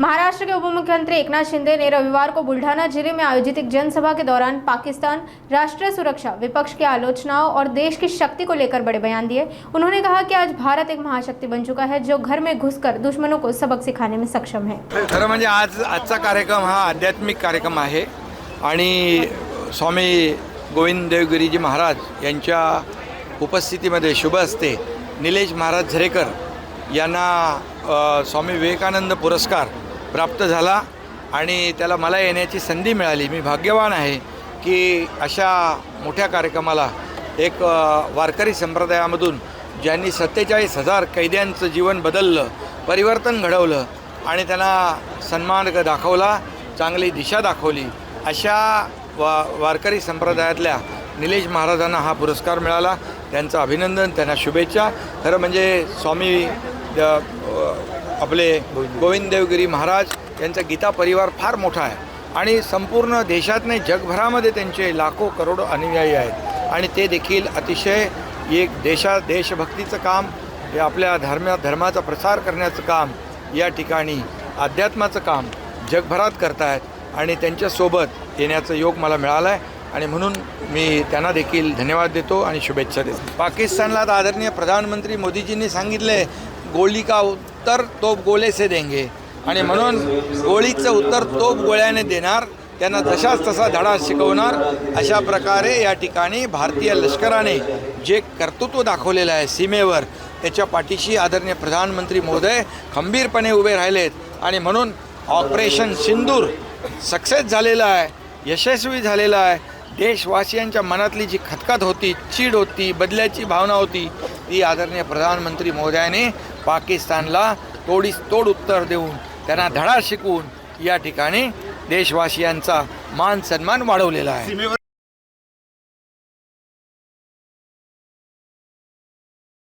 महाराष्ट्र के उप मुख्यमंत्री एकनाथ शिंदे ने रविवार को बुल्ढाना जिले में आयोजित एक जनसभा के दौरान पाकिस्तान, राष्ट्रीय सुरक्षा, विपक्ष की आलोचनाओं और देश की शक्ति को लेकर बड़े बयान दिए। उन्होंने कहा कि आज भारत एक महाशक्ति बन चुका है जो घर में घुसकर दुश्मनों को सबक सिखाने में सक्षम है। खरं म्हणजे आजचा कार्यक्रम हा आध्यात्मिक कार्यक्रम आहे आणि स्वामी गोविंद देवगिरीजी महाराज यांच्या उपस्थितीमध्ये शुभ हस्ते निलेश महाराज झरेकर यांना स्वामी विवेकानंद पुरस्कार प्राप्त झाला आणि त्याला मला येण्याची संधी मिळाली। मी भाग्यवान आहे की अशा मोठ्या कार्यक्रमाला एक वारकरी संप्रदायामधून ज्यांनी 47,000 कैद्यांचं जीवन बदललं, परिवर्तन घडवलं आणि त्यांना सन्मान दाखवला, चांगली दिशा दाखवली, अशा वारकरी संप्रदायातल्या निलेश महाराजांना हा पुरस्कार मिळाला। त्यांचं अभिनंदन, त्यांना शुभेच्छा। खरं म्हणजे स्वामी आपले गोविंद देवगिरी महाराज यांचा गीता परिवार फार मोठा आहे आणि संपूर्ण देशात नाही जगभरामध्ये त्यांचे लाखो करोडो अनुयायी आहेत आणि ते देखील अतिशय एक देशभक्तीचं काम, हे आपल्या धर्माचा प्रसार करण्याचं काम, या ठिकाणी अध्यात्माचं काम जगभरात करतायत आणि त्यांच्यासोबत येण्याचं योग मला मिळालं आहे आणि म्हणून मी त्यांना देखील धन्यवाद देतो आणि शुभेच्छा देतो। पाकिस्तानला आदरणीय प्रधानमंत्री मोदीजींनी सांगितले गोली का उत्तर तोप गोले से देंगे आणि म्हणून गोळीचं उत्तर तोप गोळ्याने देणार, त्यांना तशाच तसा धडा शिकवणार। अशा प्रकारे या ठिकाणी भारतीय लष्कराने जे कर्तृत्व दाखवलेलं आहे सीमेवर, त्याच्या पाठीशी आदरणीय प्रधानमंत्री महोदय खंबीरपणे उभे राहिलेत आणि म्हणून ऑपरेशन सिंदूर सक्सेस झालेलं आहे, यशस्वी झालेलं आहे। देशवासियांच्या मनातली जी खतखत होती, चीड होती, बदल्याची भावना होती, ती आदरणीय प्रधानमंत्री महोदयाने पाकिस्तानला तोडीस तोड उत्तर देऊन त्यांना धडा शिकवून या ठिकाणी देशवासियांचा मान सन्मान वाढवलेला आहे।